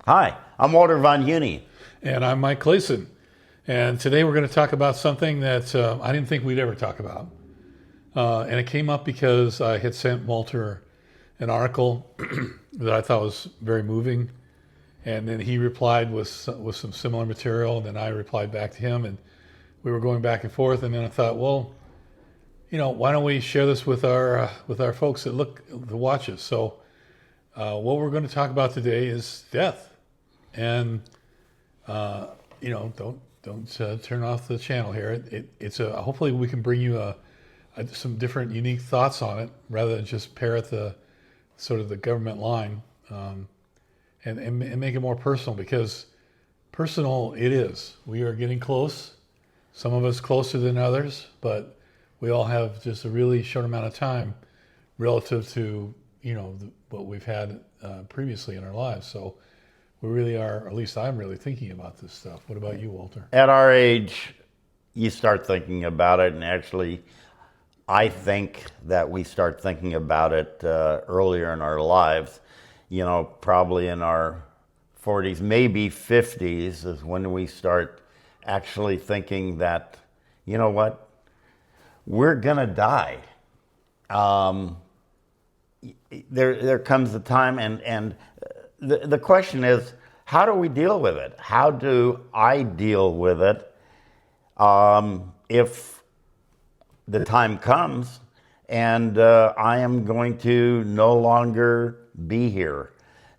Hi, I'm Walter Von Uni. And I'm Mike Clayson. And today we're going to talk about something that I didn't think we'd ever talk about. And it came up because I had sent Walter an article that I thought was very moving. And then he replied with some similar material. And then I replied back to him. And we were going back and forth. And then I thought, well, why don't we share this with our folks that watch us? So what we're going to talk about today is death. And don't turn off the channel here. It's hopefully we can bring you some different, unique thoughts on it, rather than just parrot the sort of the government line, and make it more personal, because personal it is. We are getting close. Some of us closer than others, but we all have just a really short amount of time relative to what we've had previously in our lives. So we really are, or at least I'm really thinking about this stuff. What about you, Walter? At our age, you start thinking about it, and actually, I think that we start thinking about it earlier in our lives. Probably in our 40s, maybe 50s is when we start actually thinking that, you know what, we're gonna die. There comes a time, and the question is, how do we deal with it? How do I deal with it if the time comes and I am going to no longer be here?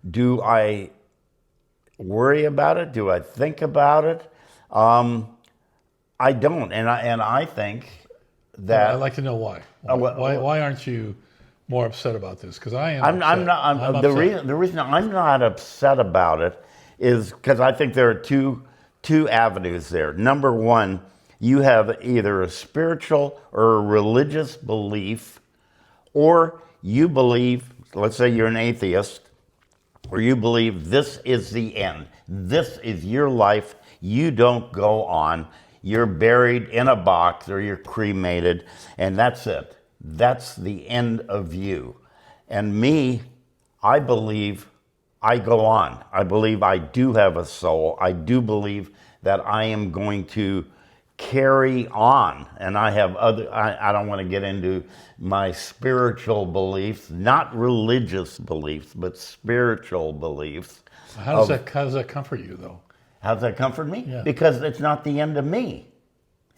Do I worry about it? Do I think about it? I don't, and I think that I'd like to know why. Why aren't you more upset about this? Because I am. I'm not. The reason I'm not upset about it is because I think there are two avenues there. Number one, you have either a spiritual or a religious belief, or you believe, let's say you're an atheist, or you believe this is the end. This is your life. You don't go on. You're buried in a box or you're cremated, and that's it. That's the end of you. And me, I believe I go on. I believe I do have a soul. I do believe that I am going to carry on. And I have I don't want to get into my spiritual beliefs, not religious beliefs, but spiritual beliefs. How does that comfort you, though? How does that comfort me? Yeah. Because it's not the end of me.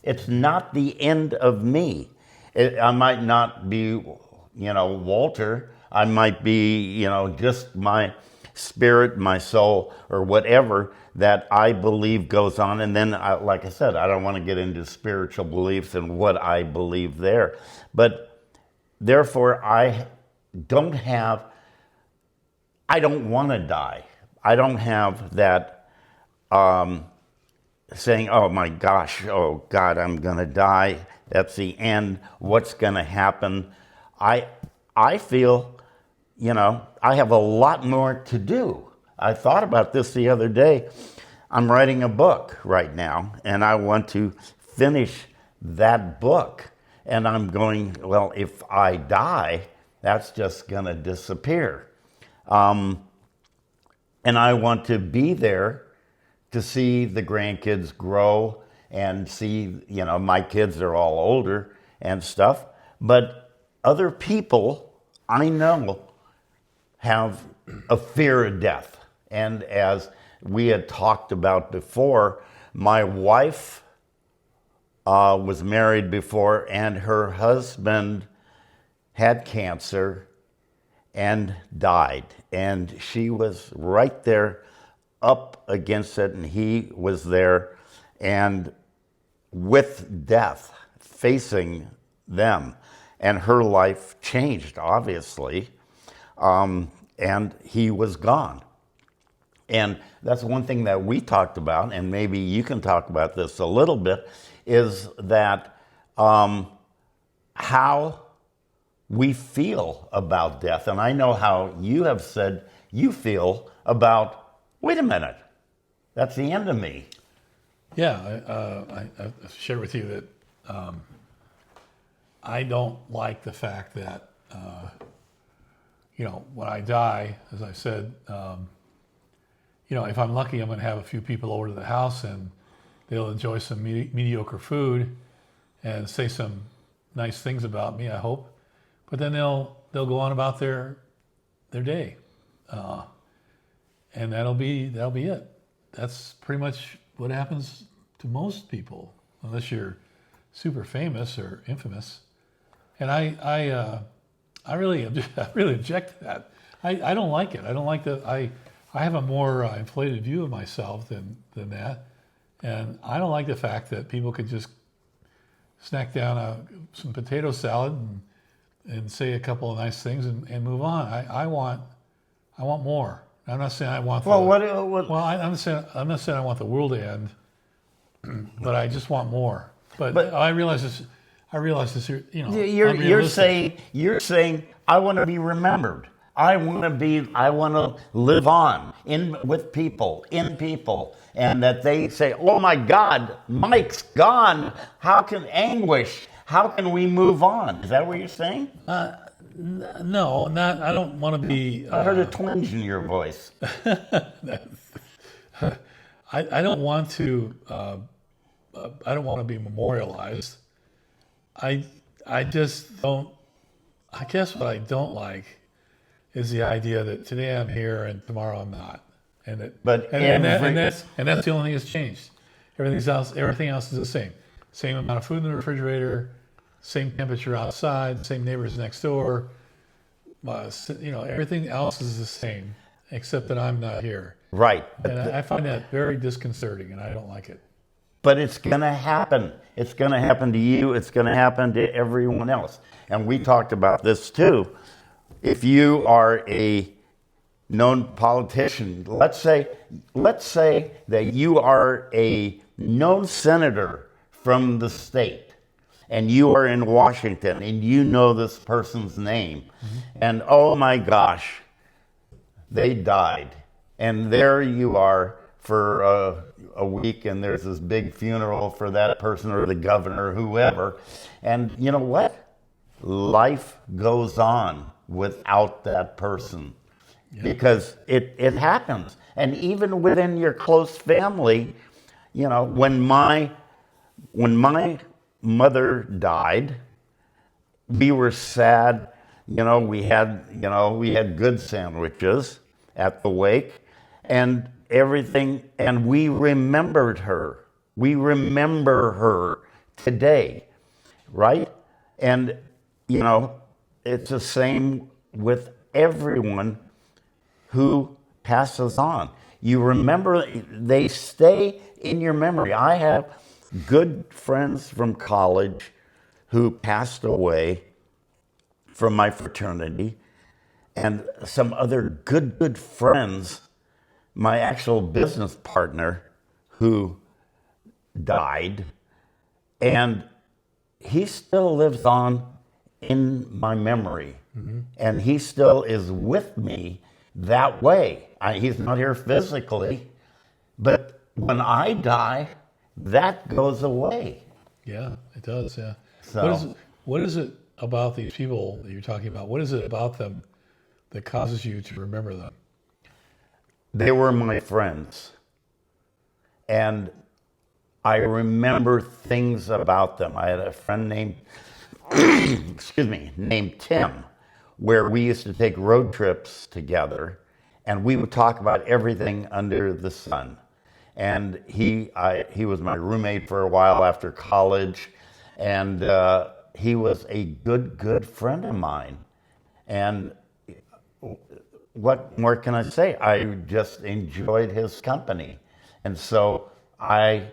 It's not the end of me. I might not be, Walter. I might be, just my spirit, my soul, or whatever that I believe goes on. And then, like I said, I don't want to get into spiritual beliefs and what I believe there. But therefore, I don't want to die. I don't have that saying, oh my gosh, oh God, I'm going to die. That's the end. What's going to happen? I feel, I have a lot more to do. I thought about this the other day. I'm writing a book right now, and I want to finish that book. And I'm going, well, if I die, that's just going to disappear. And I want to be there to see the grandkids grow and see, my kids are all older and stuff. But other people I know have a fear of death. And as we had talked about before, my wife was married before, and her husband had cancer and died. And she was right there up against it, and he was there, and with death facing them. And her life changed, obviously, and he was gone. And that's one thing that we talked about, and maybe you can talk about this a little bit, is that how we feel about death. And I know how you have said you feel about, wait a minute, that's the end of me. Yeah, I shared with you that I don't like the fact that, when I die, as I said, if I'm lucky, I'm going to have a few people over to the house and they'll enjoy some mediocre food and say some nice things about me, I hope. But then they'll go on about their day, and that'll be it. That's pretty much what happens to most people, unless you're super famous or infamous. And I really object to that. I don't like it. I don't like that. I have a more inflated view of myself than that, and I don't like the fact that people could just snack down some potato salad and say a couple of nice things and move on. I want more. I'm not saying I want. Well, I'm not saying I want the world to end, but I just want more. But I realize this. You're saying I want to be remembered. I want to live on with people, in people, and that they say, "Oh my God, Mike's gone. How can we move on?" Is that what you're saying? No, not. I don't want to be. I heard a twinge in your voice. I don't want to. I don't want to be memorialized. I just don't. I guess what I don't like is the idea that today I'm here and tomorrow I'm not, and that's the only thing that's changed. Everything else is the same. Same amount of food in the refrigerator, same temperature outside, same neighbors next door. Everything else is the same, except that I'm not here. Right. And I find that very disconcerting, and I don't like it. But it's going to happen. It's going to happen to you. It's going to happen to everyone else. And we talked about this too. If you are a known politician, let's say that you are a known senator from the state, and you are in Washington, and you know this person's name, and oh my gosh, they died. And there you are for a week, and there's this big funeral for that person or the governor, whoever. And you know what? Life goes on without that person, because it happens. And even within your close family, when my mother died, we were sad. We had good sandwiches at the wake and everything, and we remembered her. We remember her today, right? And it's the same with everyone who passes on. You remember, they stay in your memory. I have good friends from college who passed away from my fraternity, and some other good friends, my actual business partner who died, and he still lives on in my memory, and he still is with me that way. He's not here physically, but when I die, that goes away. Yeah, it does. Yeah. So, what is it about these people that you're talking about? What is it about them that causes you to remember them? they were my friends, and I remember things about them. I had a friend named, named Tim, where we used to take road trips together, and we would talk about everything under the sun. And he was my roommate for a while after college, and he was a good friend of mine. And what more can I say? I just enjoyed his company. And so I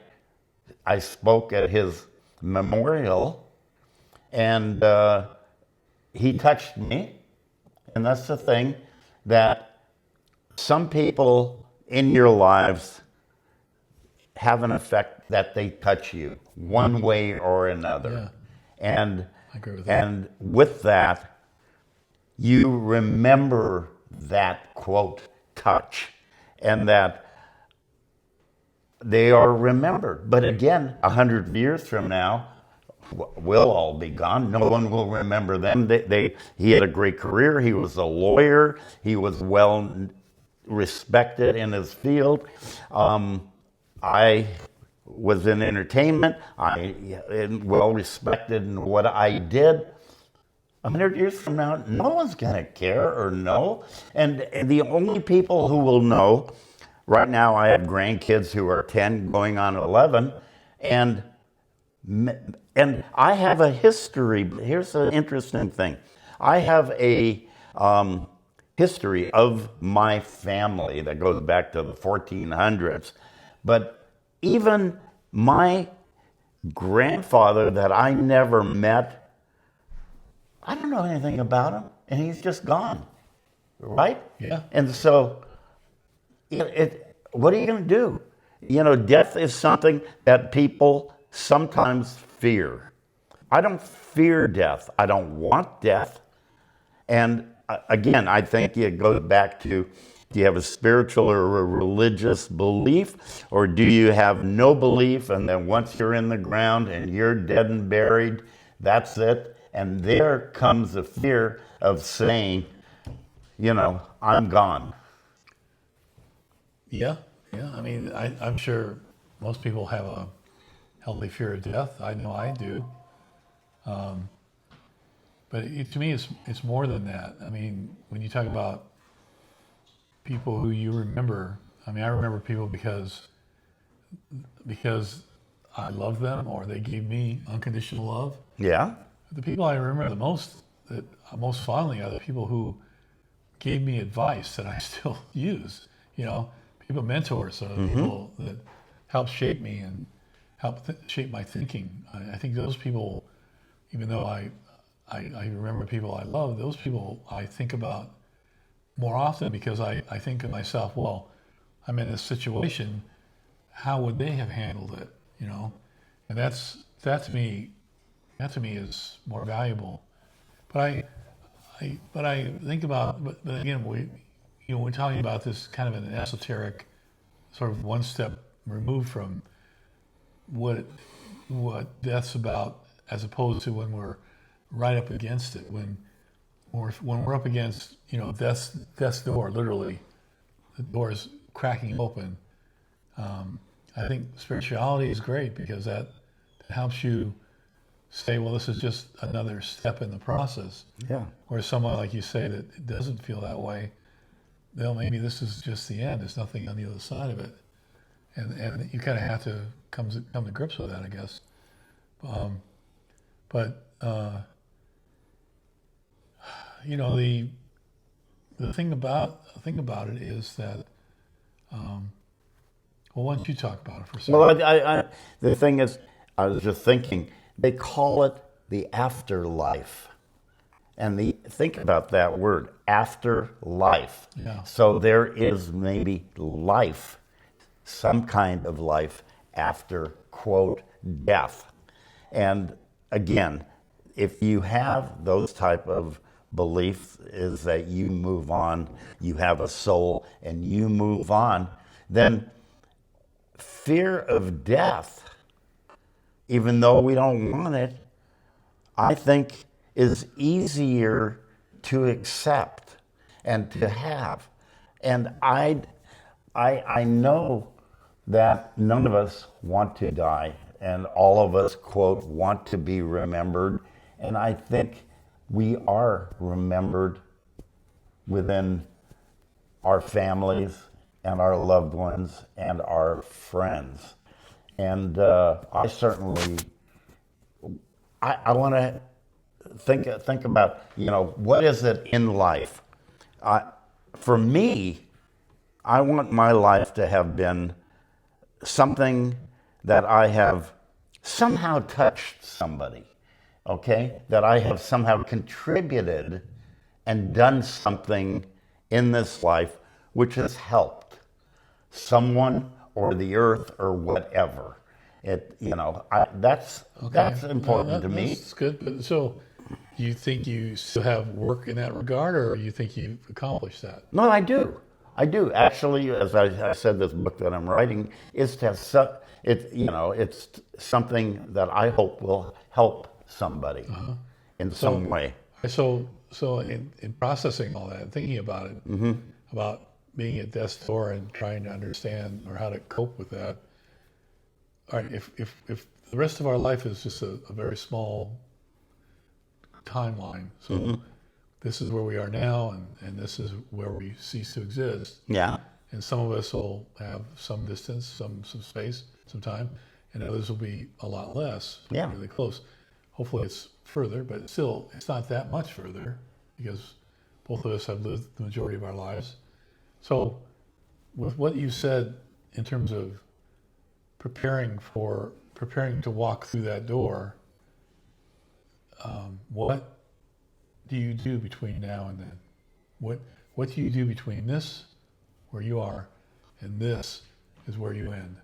spoke at his memorial, and he touched me. And that's the thing, that some people in your lives have an effect that they touch you one way or another. Yeah. And I agree with that. And with that, you remember that, quote, touch, and that they are remembered. But again, 100 years from now, we'll all be gone. No one will remember them. He had a great career. He was a lawyer. He was well respected in his field. I was in entertainment. I well respected in what I did. 100 years from now, no one's going to care or know. And the only people who will know, right now I have grandkids who are 10 going on 11, and I have a history. Here's an interesting thing. I have a history of my family that goes back to the 1400s. But even my grandfather that I never met, I don't know anything about him, and he's just gone, right? Yeah. And so, what are you going to do? You know, death is something that people sometimes fear. I don't fear death. I don't want death. And again, I think it goes back to, do you have a spiritual or a religious belief, or do you have no belief, and then once you're in the ground and you're dead and buried, that's it? And there comes the fear of saying, you know, I'm gone. Yeah. I mean, I'm sure most people have a healthy fear of death. I know I do. But to me, it's more than that. I mean, when you talk about people who you remember, I mean, I remember people because I love them or they gave me unconditional love. Yeah. The people I remember the most, that most fondly, are the people who gave me advice that I still use. You know, people, mentors, or people that helped shape me and helped shape my thinking. I think those people, even though I remember people I love, those people I think about more often, because I think to myself, well, I'm in this situation, how would they have handled it? You know, and that to me is more valuable. But I think about, but again, we're talking about this kind of an esoteric, sort of one step removed from what death's about, as opposed to when we're right up against it, when we're up against, you know, death's door, literally, the door is cracking open. I think spirituality is great because that helps you say, well, this is just another step in the process. Yeah. Whereas someone, like you say, that it doesn't feel that way, well, maybe this is just the end. There's nothing on the other side of it, and you kind of have to come to grips with that, I guess. You know, the thing about it is that, well, why don't you talk about it for a second? Well, the thing is, I was just thinking, they call it the afterlife. And think about that word, afterlife. Yeah. So there is maybe life, some kind of life after, quote, death. And again, if you have those type of beliefs, is that you move on, you have a soul, and you move on, then fear of death, even though we don't want it, I think is easier to accept and to have. And I know that none of us want to die, and all of us, quote, want to be remembered. And I think we are remembered within our families and our loved ones and our friends. And I certainly, I want to think about, you know, what is it in life? For me, I want my life to have been something that I have somehow touched somebody, okay? That I have somehow contributed and done something in this life which has helped someone or the earth or whatever. That's important to me. That's good. But so, you think you still have work in that regard, or you think you've accomplished that? No, I do. Actually, as I said, this book that I'm writing is it's something that I hope will help somebody in some way. So in processing all that, thinking about it, about being at death's door and trying to understand or how to cope with that. All right, if the rest of our life is just a very small timeline, so this is where we are now, and this is where we cease to exist. Yeah. And some of us will have some distance, some space, some time, and others will be a lot less, Yeah. really close. Hopefully it's further, but still, it's not that much further because both of us have lived the majority of our lives. So with what you said in terms of preparing to walk through that door, what do you do between now and then? What do you do between this, where you are, and this is where you end?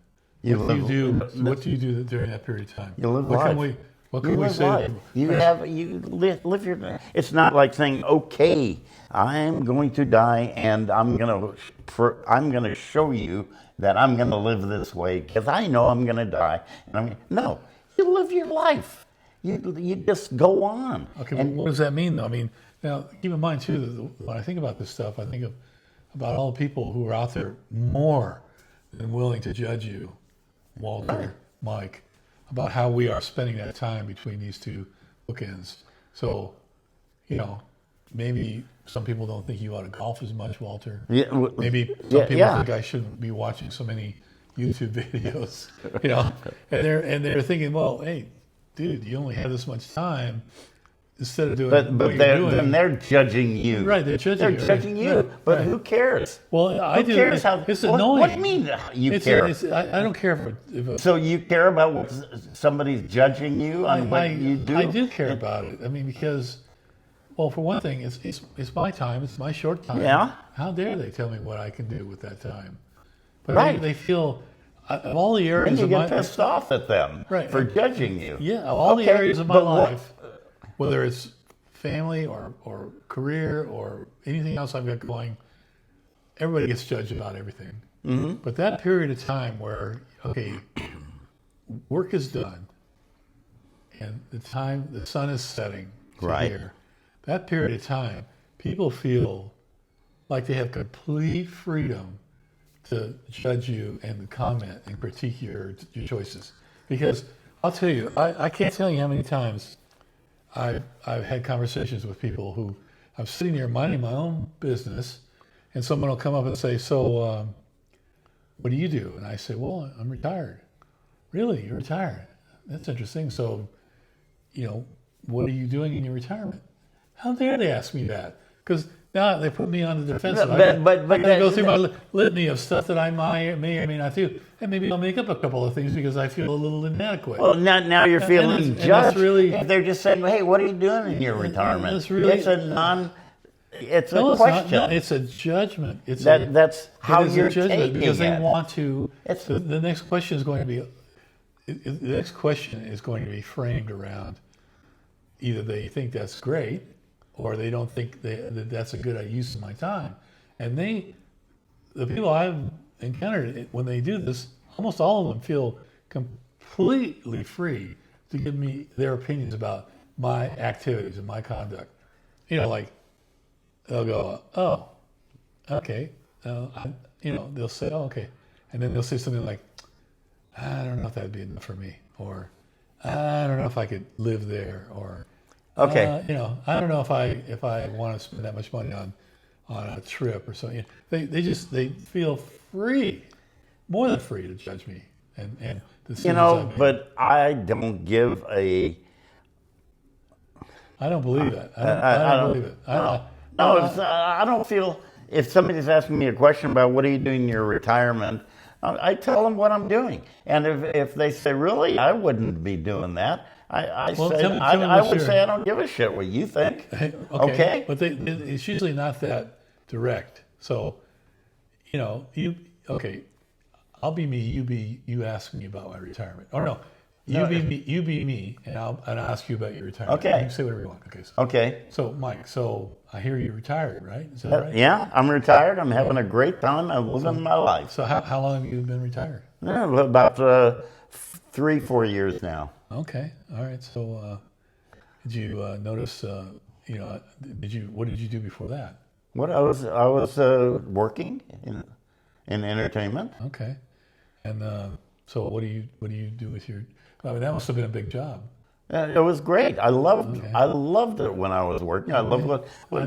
What do you do during that period of time? You live What life. What can we say? Life. You live your. It's not like saying, "Okay, I'm going to die, and I'm gonna show you that I'm gonna live this way because I know I'm gonna die." And no, you live your life. You just go on. Okay, and what does that mean, though? I mean, now keep in mind too that when I think about this stuff, I think about all the people who are out there more than willing to judge you, Walter, Mike, about how we are spending that time between these two bookends. So, maybe some people don't think you ought to golf as much, Walter. Yeah, Maybe some people think I shouldn't be watching so many YouTube videos. And they're thinking, well, hey, dude, you only have this much time. Instead of doing what you're doing, then they're judging you. Right, they're judging you. you. But right. Who cares? Well, I do. Cares it's annoying. What do you mean you care? I don't care if so you care about what somebody's judging you on what you do? I do care about it. I mean, because, well, for one thing, it's my time. It's my short time. Yeah. How dare they tell me what I can do with that time? But right. they feel of all the areas and you of get pissed off at them for judging you. Yeah, of all the areas of my life, whether it's family or career or anything else I've got going, everybody gets judged about everything. Mm-hmm. But that period of time where, okay, work is done and the sun is setting here, that period of time, people feel like they have complete freedom to judge you and comment and critique your choices. Because I'll tell you, I can't tell you how many times I've had conversations with people who I'm sitting there minding my own business, and someone will come up and say, so what do you do? And I say, well, I'm retired. Really? You're retired? That's interesting. So, what are you doing in your retirement? How dare they ask me that? Because now they put me on the defensive. But I go through my litany of stuff that I may or may not do, and maybe I'll make up a couple of things because I feel a little inadequate. Well, now you're feeling judged. Really, if they're just saying, "Hey, what are you doing in your retirement?" It's a question. No, it's a judgment. That's how you're taking because they it. want to. The next question is going to be. The next question is going to be framed around either they think that's great, or they don't think that that's a good use of my time. And the people I've encountered, when they do this, almost all of them feel completely free to give me their opinions about my activities and my conduct. Like they'll go, oh, okay. They'll say, oh, okay. And then they'll say something like, I don't know if that'd be enough for me, or I don't know if I could live there, or okay, I don't know if I want to spend that much money on a trip or something. They feel free, more than free to judge me and but I don't give a. I don't believe that. I don't believe it. I don't feel if somebody's asking me a question about what are you doing in your retirement, I tell them what I'm doing, and if they say really, I wouldn't be doing that. I would say I don't give a shit what you think. Okay? But it's usually not that direct. So, I'll be me. You ask me about my retirement. Or no, you be me, and I'll ask you about your retirement. Okay. You can say whatever you want. Okay. Okay. So, Mike, I hear you're retired, right? Is that right? Yeah, I'm retired. I'm having a great time. I'm living my life. So how long have you been retired? About 3-4 years now. Okay. All right. So, did you notice? What did you do before that? What I was working in entertainment. Okay. And so what do you do with your? I mean, that must have been a big job. It was great. I loved it when I was working. I loved what but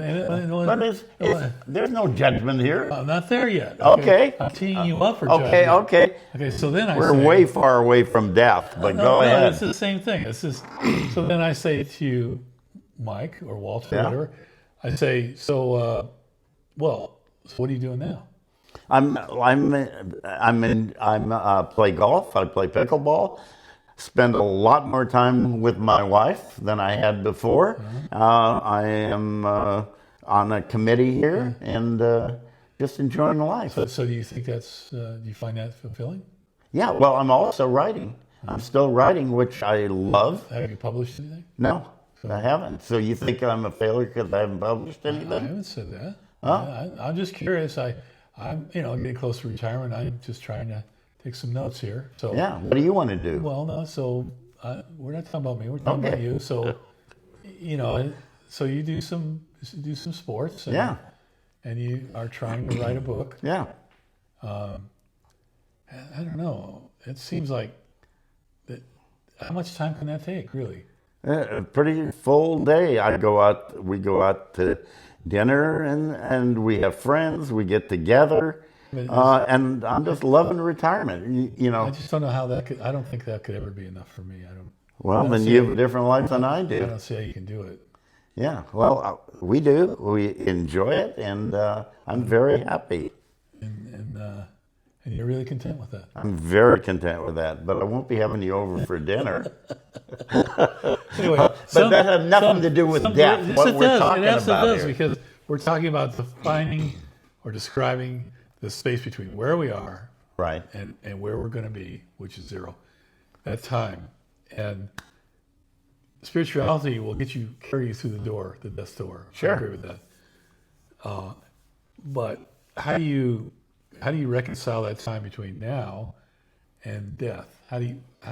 there's no judgment here. I'm not there yet. Okay. I'm teeing you up for Okay, judgment. okay. Okay, so then I We're say, way far away from death, but go no, ahead. it's the same thing. It's just so then I say to you, Mike or Walter, or Yeah. whatever. I say, so what are you doing now? I play golf. I play pickleball. Spend a lot more time with my wife than I had before. I am on a committee here and just enjoying life. So do you think do you find that fulfilling? Yeah, well, I'm also writing. I'm still writing, which I love. Have you published anything? No, I haven't. So you think I'm a failure because I haven't published I anything? haven't said that. Huh? I'm just curious. I'm getting close to retirement. I'm just trying to take some notes here. So Yeah, what do you want to do? well, no. So we're not talking about me. We're talking about Okay. you. So so you do some sports. And, Yeah, And you are trying to write a book. yeah. I don't know. It seems like that. How much time can that take, really? A pretty full day. We go out to dinner and we have friends, we get together. And I'm just loving retirement. I just don't know how that could. I don't think that could ever be enough for me. Well, then you have a different life than I I do. don't see how you can do it. Yeah, well, we do. We enjoy it, and I'm very happy. And you're really content with that. I'm very content with that, but I won't be having you over for dinner. Anyway, But that has nothing to do with death. Yes, What it we're does. talking It absolutely about does, here. because we're talking about defining or describing the space between where we are Right. and where we're going to be, which is zero. That time. And spirituality will carry you through the door, the death door. Sure. I agree with that. But how do you reconcile that time between now and death? How do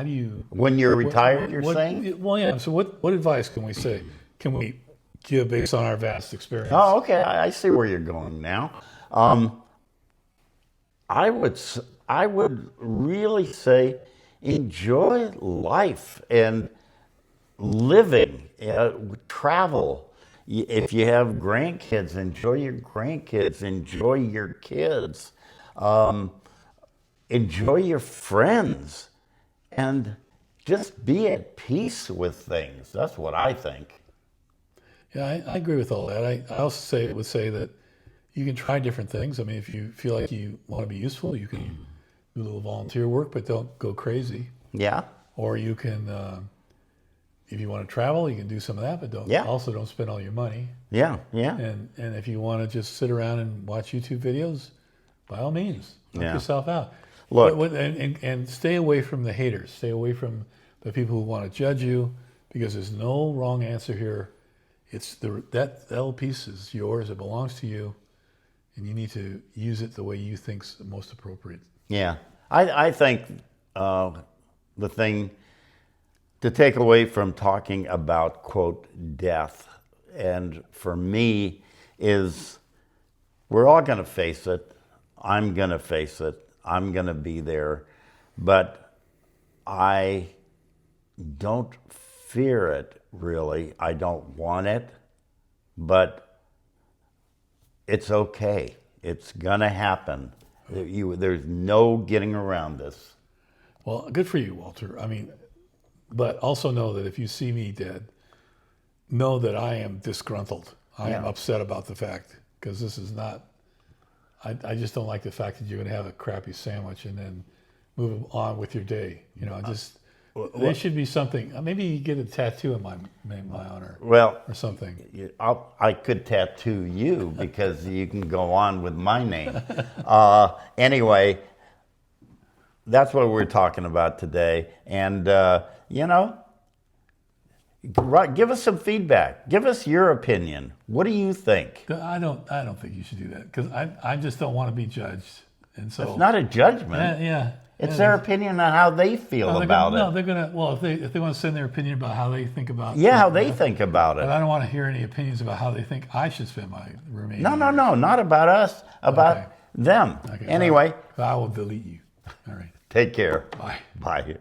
you When you're retired, you're what- saying? Well, yeah. So what advice can we say? Can we give based on our vast experience? Oh, okay. I see where you're going now. I would really say enjoy life and living, travel. If you have grandkids, enjoy your grandkids, enjoy your kids, enjoy your friends, and just be at peace with things. That's what I think. Yeah, I agree with all that. I also would say that you can try different things. I mean, if you feel like you want to be useful, you can do a little volunteer work, but don't go crazy. Yeah, Or you can, if you want to travel, you can do some of that, but don't spend all your money. yeah, yeah. And if you want to just sit around and watch YouTube videos, by all means, knock Yeah. yourself out. Look. And stay away from the haters. Stay away from the people who want to judge you, because there's no wrong answer here. It's that little piece is yours. It belongs to you, and you need to use it the way you think's most appropriate. Yeah, I think the thing to take away from talking about, quote, death, and for me, is we're all going to face it. I'm going to face it. I'm going to be there. But I don't fear it, really. I don't want it. But it's okay. It's going to happen. There's no getting around this. Well, good for you, Walter. I mean, but also know that if you see me dead, know that I am disgruntled. I am Yeah. upset about the fact, because this is not. I just don't like the fact that you're going to have a crappy sandwich and then move on with your day. There should be something. Maybe you get a tattoo in my honor Well, or something. I could tattoo you because you can go on with my name. Anyway, that's what we're talking about today. And, give us some feedback. Give us your opinion. What do you think? I don't think you should do that, because I just don't want to be judged. And so It's not a judgment. It's their opinion on how they feel about it. No, they're gonna. Well, if they want to send their opinion about how they think about. Yeah, how they think about But it. I don't want to hear any opinions about how they think I should spend my remaining. No, not about us, about Okay. them. Okay, Anyway, I will delete you. All right. take care. Bye. Bye.